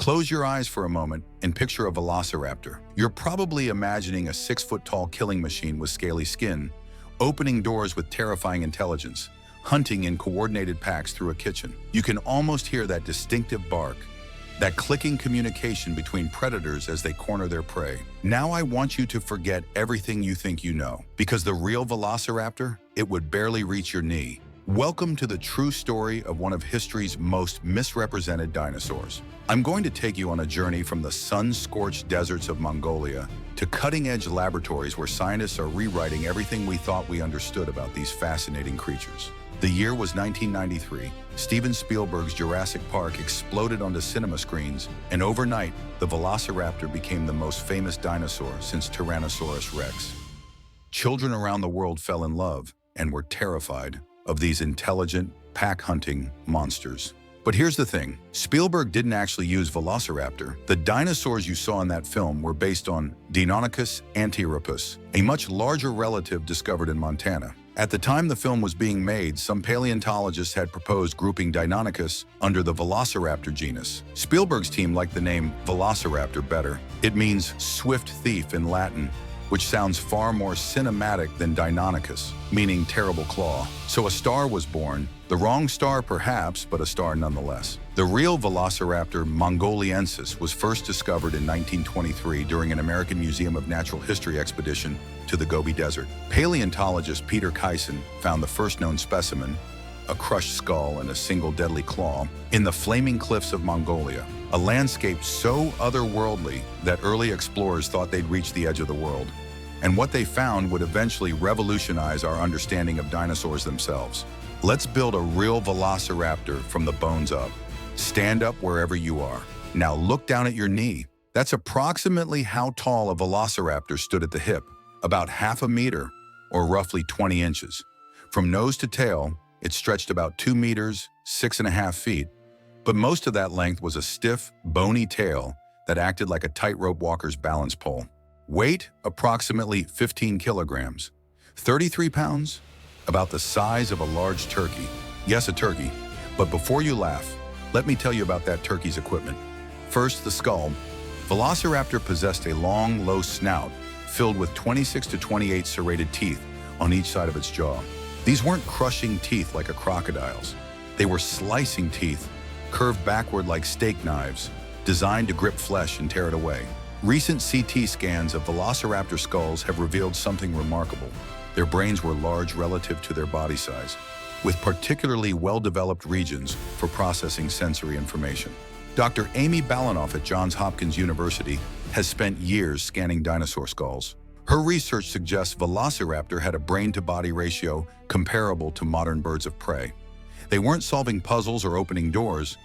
Close your eyes for a moment and picture a velociraptor. You're probably imagining a 6-foot-tall killing machine with scaly skin, opening doors with terrifying intelligence, hunting in coordinated packs through a kitchen. You can almost hear that distinctive bark, that clicking communication between predators as they corner their prey. Now I want you to forget everything you think you know, because the real velociraptor, it would barely reach your knee. Welcome to the true story of one of history's most misrepresented dinosaurs. I'm going to take you on a journey from the sun-scorched deserts of Mongolia to cutting-edge laboratories where scientists are rewriting everything we thought we understood about these fascinating creatures. The year was 1993. Steven Spielberg's Jurassic Park exploded onto cinema screens, and overnight, the Velociraptor became the most famous dinosaur since Tyrannosaurus Rex. Children around the world fell in love and were terrified of these intelligent, pack-hunting monsters. But here's the thing, Spielberg didn't actually use Velociraptor. The dinosaurs you saw in that film were based on Deinonychus antirrhopus, a much larger relative discovered in Montana. At the time the film was being made, some paleontologists had proposed grouping Deinonychus under the Velociraptor genus. Spielberg's team liked the name Velociraptor better. It means swift thief in Latin, which sounds far more cinematic than Deinonychus, meaning terrible claw. So a star was born, the wrong star perhaps, but a star nonetheless. The real Velociraptor mongoliensis was first discovered in 1923 during an American Museum of Natural History expedition to the Gobi Desert. Paleontologist Peter Kaysen found the first known specimen, a crushed skull and a single deadly claw, in the flaming cliffs of Mongolia, a landscape so otherworldly that early explorers thought they'd reached the edge of the world. And what they found would eventually revolutionize our understanding of dinosaurs themselves. Let's build a real velociraptor from the bones up. Stand up wherever you are. Now look down at your knee. That's approximately how tall a velociraptor stood at the hip, about half a meter, or roughly 20 inches. From nose to tail, it stretched about 2 meters, 6.5 feet, but most of that length was a stiff, bony tail that acted like a tightrope walker's balance pole. Weight, approximately 15 kilograms. 33 pounds? About the size of a large turkey. Yes, a turkey. But before you laugh, let me tell you about that turkey's equipment. First, the skull. Velociraptor possessed a long, low snout filled with 26 to 28 serrated teeth on each side of its jaw. These weren't crushing teeth like a crocodile's. They were slicing teeth, curved backward like steak knives, designed to grip flesh and tear it away. Recent CT scans of Velociraptor skulls have revealed something remarkable. Their brains were large relative to their body size, with particularly well-developed regions for processing sensory information. Dr. Amy Balanoff at Johns Hopkins University has spent years scanning dinosaur skulls. Her research suggests Velociraptor had a brain-to-body ratio comparable to modern birds of prey. They weren't solving puzzles or opening doors,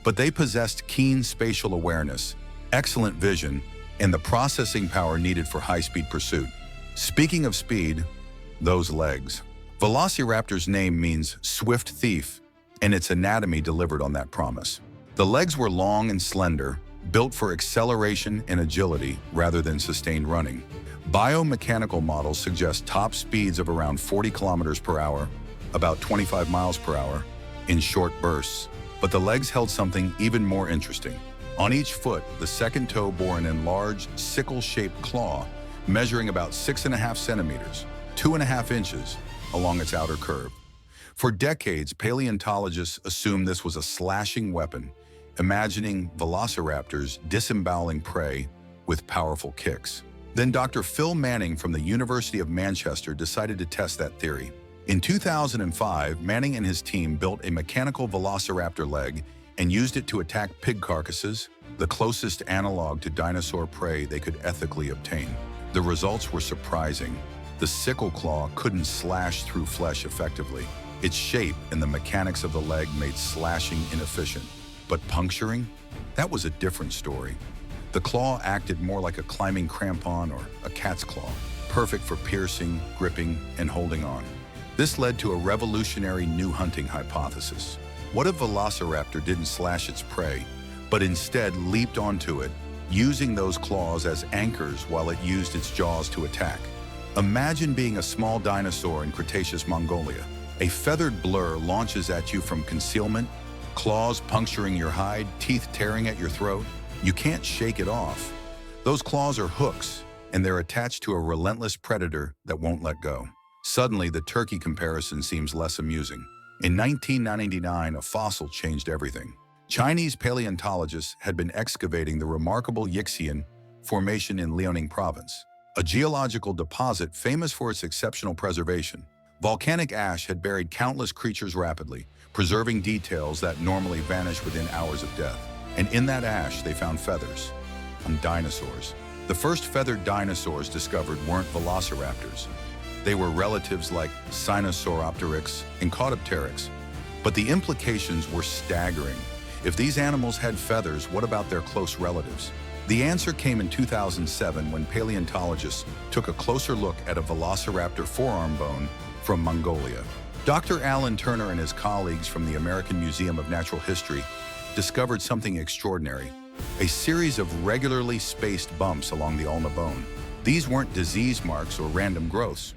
but they possessed keen spatial awareness, excellent vision, and the processing power needed for high-speed pursuit. Speaking of speed, those legs. Velociraptor's name means swift thief, and its anatomy delivered on that promise. The legs were long and slender, built for acceleration and agility rather than sustained running. Biomechanical models suggest top speeds of around 40 kilometers per hour, about 25 miles per hour, in short bursts. But the legs held something even more interesting. On each foot, the second toe bore an enlarged, sickle-shaped claw, measuring about 6.5 centimeters, 2.5 inches, along its outer curve. For decades, paleontologists assumed this was a slashing weapon, imagining velociraptors disemboweling prey with powerful kicks. Then Dr. Phil Manning from the University of Manchester decided to test that theory. In 2005, Manning and his team built a mechanical velociraptor leg and used it to attack pig carcasses, the closest analog to dinosaur prey they could ethically obtain. The results were surprising. The sickle claw couldn't slash through flesh effectively. Its shape and the mechanics of the leg made slashing inefficient. But puncturing? That was a different story. The claw acted more like a climbing crampon or a cat's claw, perfect for piercing, gripping, and holding on. This led to a revolutionary new hunting hypothesis. What if Velociraptor didn't slash its prey, but instead leaped onto it, using those claws as anchors while it used its jaws to attack? Imagine being a small dinosaur in Cretaceous Mongolia. A feathered blur launches at you from concealment, claws puncturing your hide, teeth tearing at your throat. You can't shake it off. Those claws are hooks, and they're attached to a relentless predator that won't let go. Suddenly, the turkey comparison seems less amusing. In 1999, a fossil changed everything. Chinese paleontologists had been excavating the remarkable Yixian Formation in Liaoning Province, a geological deposit famous for its exceptional preservation. Volcanic ash had buried countless creatures rapidly, preserving details that normally vanish within hours of death. And in that ash, they found feathers on dinosaurs. The first feathered dinosaurs discovered weren't velociraptors. They were relatives like Sinosauropteryx and Caudipteryx. But the implications were staggering. If these animals had feathers, what about their close relatives? The answer came in 2007 when paleontologists took a closer look at a velociraptor forearm bone from Mongolia. Dr. Alan Turner and his colleagues from the American Museum of Natural History discovered something extraordinary: a series of regularly spaced bumps along the ulna bone. These weren't disease marks or random growths.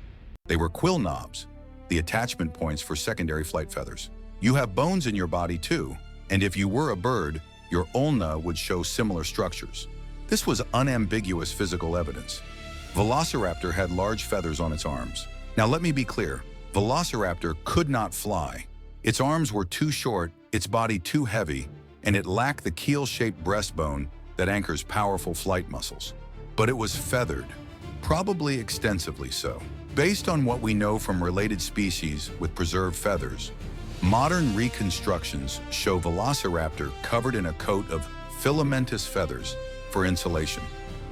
They were quill knobs, the attachment points for secondary flight feathers. You have bones in your body too, and if you were a bird, your ulna would show similar structures. This was unambiguous physical evidence. Velociraptor had large feathers on its arms. Now let me be clear, Velociraptor could not fly. Its arms were too short, its body too heavy, and it lacked the keel-shaped breastbone that anchors powerful flight muscles. But it was feathered, probably extensively so. Based on what we know from related species with preserved feathers, modern reconstructions show Velociraptor covered in a coat of filamentous feathers for insulation,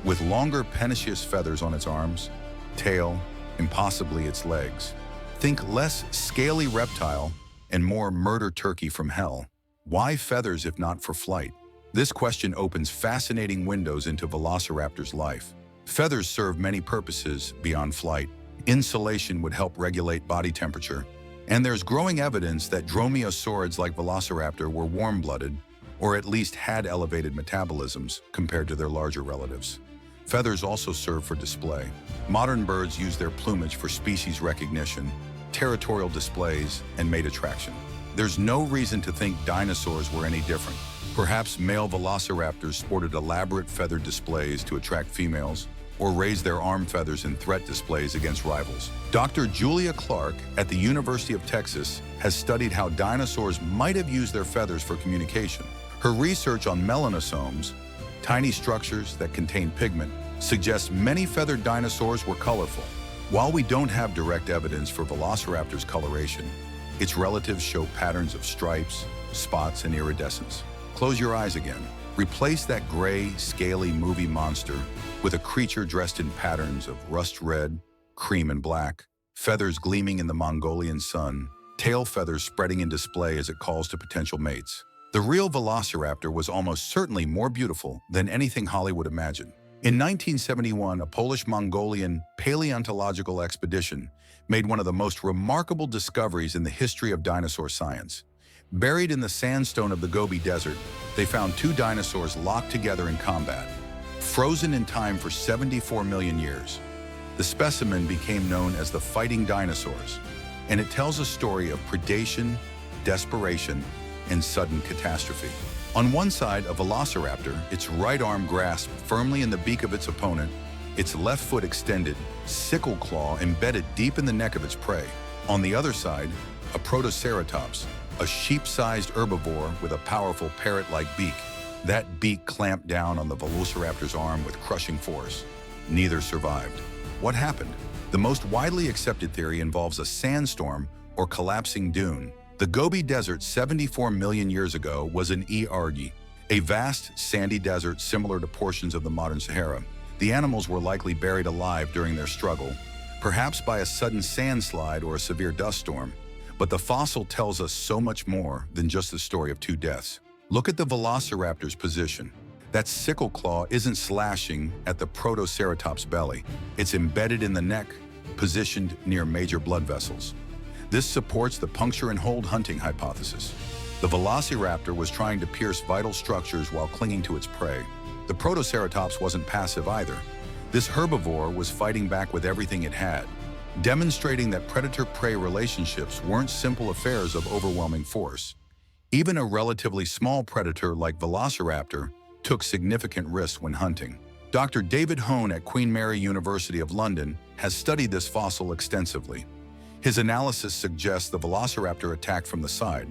with longer pennaceous feathers on its arms, tail, and possibly its legs. Think less scaly reptile and more murder turkey from hell. Why feathers if not for flight? This question opens fascinating windows into Velociraptor's life. Feathers serve many purposes beyond flight. Insulation would help regulate body temperature, and there's growing evidence that dromaeosaurids like Velociraptor were warm-blooded, or at least had elevated metabolisms compared to their larger relatives. Feathers also serve for display. Modern birds use their plumage for species recognition, territorial displays, and mate attraction. There's no reason to think dinosaurs were any different. Perhaps male velociraptors sported elaborate feathered displays to attract females, or raised their arm feathers in threat displays against rivals. Dr. Julia Clark at the University of Texas has studied how dinosaurs might have used their feathers for communication. Her research on melanosomes, tiny structures that contain pigment, suggests many feathered dinosaurs were colorful. While we don't have direct evidence for Velociraptor's coloration, its relatives show patterns of stripes, spots, and iridescence. Close your eyes again. Replace that gray, scaly movie monster with a creature dressed in patterns of rust red, cream, and black, feathers gleaming in the Mongolian sun, tail feathers spreading in display as it calls to potential mates. The real Velociraptor was almost certainly more beautiful than anything Hollywood imagined. In 1971, a Polish-Mongolian paleontological expedition made one of the most remarkable discoveries in the history of dinosaur science. Buried in the sandstone of the Gobi Desert, they found two dinosaurs locked together in combat, frozen in time for 74 million years. The specimen became known as the fighting dinosaurs, and it tells a story of predation, desperation, and sudden catastrophe. On one side, a velociraptor, its right arm grasped firmly in the beak of its opponent, its left foot extended, sickle claw embedded deep in the neck of its prey. On the other side, a Protoceratops, a sheep-sized herbivore with a powerful parrot-like beak. That beak clamped down on the velociraptor's arm with crushing force. Neither survived. What happened? The most widely accepted theory involves a sandstorm or collapsing dune. The Gobi Desert 74 million years ago was an e-argy, a vast sandy desert similar to portions of the modern Sahara. The animals were likely buried alive during their struggle, perhaps by a sudden sandslide or a severe dust storm. But the fossil tells us so much more than just the story of two deaths. Look at the velociraptor's position. That sickle claw isn't slashing at the Protoceratops' belly. It's embedded in the neck, positioned near major blood vessels. This supports the puncture and hold hunting hypothesis. The velociraptor was trying to pierce vital structures while clinging to its prey. The Protoceratops wasn't passive either. This herbivore was fighting back with everything it had, demonstrating that predator-prey relationships weren't simple affairs of overwhelming force. Even a relatively small predator like Velociraptor took significant risks when hunting. Dr. David Hone at Queen Mary University of London has studied this fossil extensively. His analysis suggests the Velociraptor attacked from the side,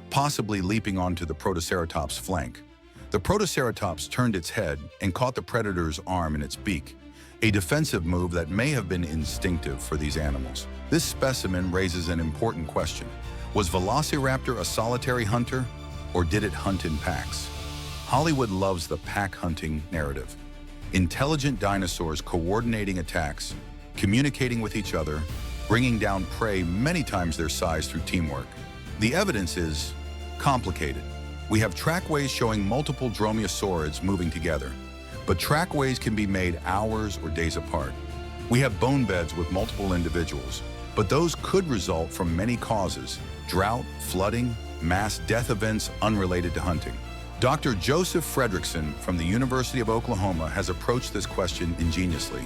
possibly leaping onto the Protoceratops' flank. The Protoceratops turned its head and caught the predator's arm in its beak, a defensive move that may have been instinctive for these animals. This specimen raises an important question. Was Velociraptor a solitary hunter, or did it hunt in packs? Hollywood loves the pack hunting narrative. Intelligent dinosaurs coordinating attacks, communicating with each other, bringing down prey many times their size through teamwork. The evidence is complicated. We have trackways showing multiple dromaeosaurids moving together, but trackways can be made hours or days apart. We have bone beds with multiple individuals, but those could result from many causes: drought, flooding, mass death events unrelated to hunting. Dr. Joseph Fredrickson from the University of Oklahoma has approached this question ingeniously.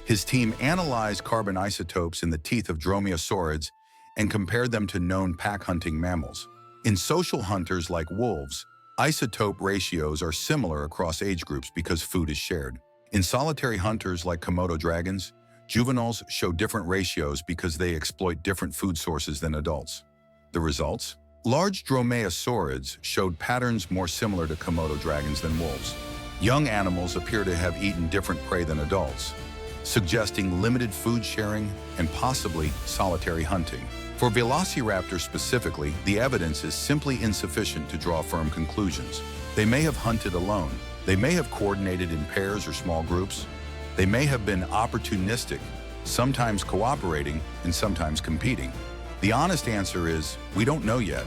His team analyzed carbon isotopes in the teeth of dromaeosaurids and compared them to known pack-hunting mammals. In social hunters like wolves, isotope ratios are similar across age groups because food is shared. In solitary hunters like Komodo dragons, juveniles show different ratios because they exploit different food sources than adults. The results? Large dromaeosaurids showed patterns more similar to Komodo dragons than wolves. Young animals appear to have eaten different prey than adults, suggesting limited food sharing and possibly solitary hunting. For Velociraptor specifically, the evidence is simply insufficient to draw firm conclusions. They may have hunted alone. They may have coordinated in pairs or small groups. They may have been opportunistic, sometimes cooperating and sometimes competing. The honest answer is, we don't know yet.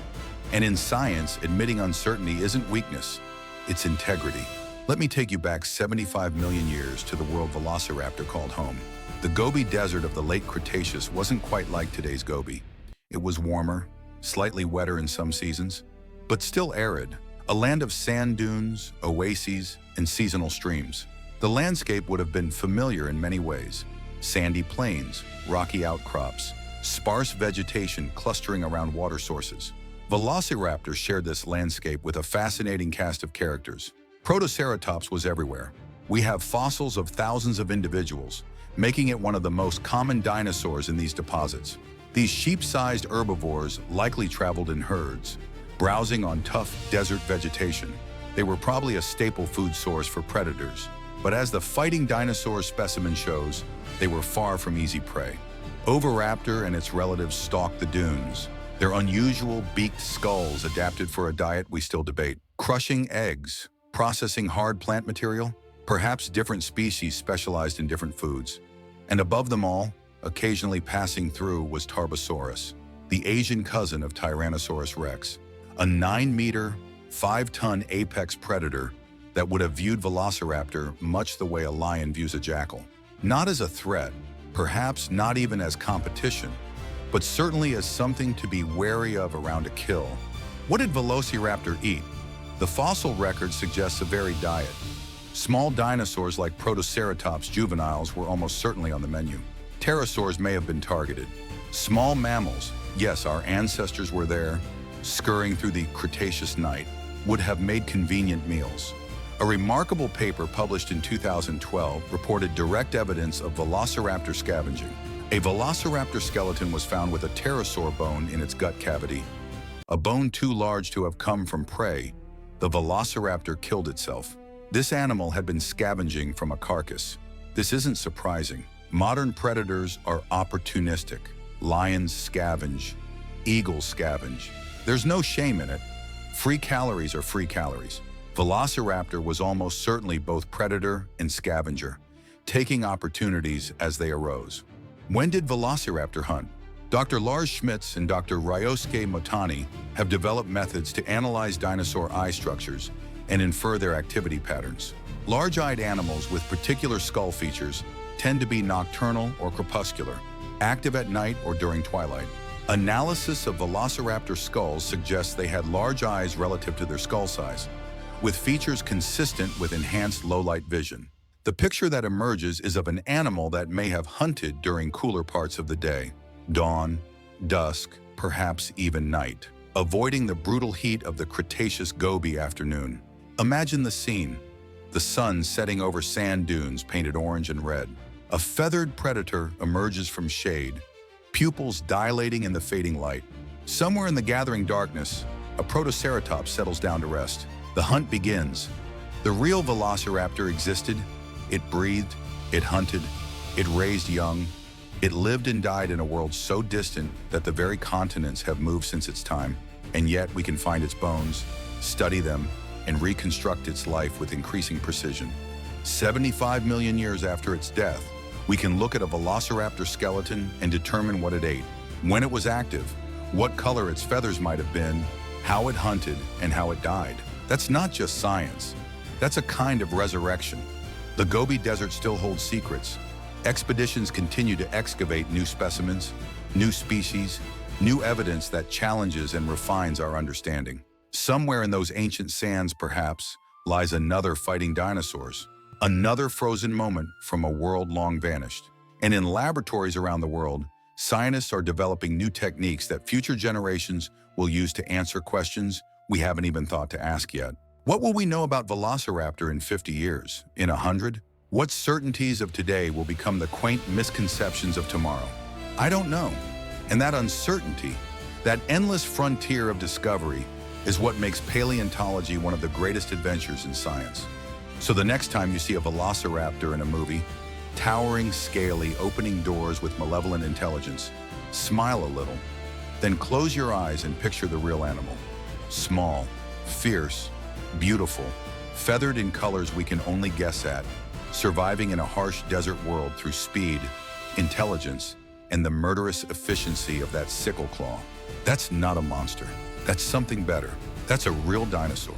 And in science, admitting uncertainty isn't weakness, it's integrity. Let me take you back 75 million years to the world Velociraptor called home. The Gobi Desert of the Late Cretaceous wasn't quite like today's Gobi. It was warmer, slightly wetter in some seasons, but still arid, a land of sand dunes, oases, and seasonal streams. The landscape would have been familiar in many ways: sandy plains, rocky outcrops, sparse vegetation clustering around water sources. Velociraptor shared this landscape with a fascinating cast of characters. Protoceratops was everywhere. We have fossils of thousands of individuals, making it one of the most common dinosaurs in these deposits. These sheep-sized herbivores likely traveled in herds, browsing on tough desert vegetation. They were probably a staple food source for predators, but as the fighting dinosaur specimen shows, they were far from easy prey. Oviraptor and its relatives stalked the dunes, their unusual beaked skulls adapted for a diet we still debate. Crushing eggs, processing hard plant material, perhaps different species specialized in different foods. And above them all, occasionally passing through, was Tarbosaurus, the Asian cousin of Tyrannosaurus rex, a 9-meter, 5-ton apex predator that would have viewed Velociraptor much the way a lion views a jackal. Not as a threat, perhaps not even as competition, but certainly as something to be wary of around a kill. What did Velociraptor eat? The fossil record suggests a varied diet. Small dinosaurs like Protoceratops juveniles were almost certainly on the menu. Pterosaurs may have been targeted. Small mammals, yes, our ancestors were there, scurrying through the Cretaceous night, would have made convenient meals. A remarkable paper published in 2012 reported direct evidence of Velociraptor scavenging. A Velociraptor skeleton was found with a pterosaur bone in its gut cavity. A bone too large to have come from prey, the Velociraptor killed itself. This animal had been scavenging from a carcass. This isn't surprising. Modern predators are opportunistic. Lions scavenge. Eagles scavenge. There's no shame in it. Free calories are free calories. Velociraptor was almost certainly both predator and scavenger, taking opportunities as they arose. When did Velociraptor hunt? Dr. Lars Schmitz and Dr. Ryosuke Motani have developed methods to analyze dinosaur eye structures and infer their activity patterns. Large-eyed animals with particular skull features tend to be nocturnal or crepuscular, active at night or during twilight. Analysis of Velociraptor skulls suggests they had large eyes relative to their skull size, with features consistent with enhanced low-light vision. The picture that emerges is of an animal that may have hunted during cooler parts of the day, dawn, dusk, perhaps even night, avoiding the brutal heat of the Cretaceous Gobi afternoon. Imagine the scene: the sun setting over sand dunes painted orange and red. A feathered predator emerges from shade, pupils dilating in the fading light. Somewhere in the gathering darkness, a Protoceratops settles down to rest. The hunt begins. The real Velociraptor existed. It breathed, it hunted, it raised young. It lived and died in a world so distant that the very continents have moved since its time. And yet we can find its bones, study them, and reconstruct its life with increasing precision. 75 million years after its death, we can look at a Velociraptor skeleton and determine what it ate, when it was active, what color its feathers might have been, how it hunted, and how it died. That's not just science. That's a kind of resurrection. The Gobi Desert still holds secrets. Expeditions continue to excavate new specimens, new species, new evidence that challenges and refines our understanding. Somewhere in those ancient sands, perhaps, lies another fighting dinosaurs, another frozen moment from a world long vanished. And in laboratories around the world, scientists are developing new techniques that future generations will use to answer questions we haven't even thought to ask yet. What will we know about Velociraptor in 50 years, in 100? What certainties of today will become the quaint misconceptions of tomorrow? I don't know. And that uncertainty, that endless frontier of discovery, is what makes paleontology one of the greatest adventures in science. So the next time you see a Velociraptor in a movie, towering, scaly, opening doors with malevolent intelligence, smile a little, then close your eyes and picture the real animal. Small, fierce, beautiful, feathered in colors we can only guess at, surviving in a harsh desert world through speed, intelligence, and the murderous efficiency of that sickle claw. That's not a monster. That's something better. That's a real dinosaur.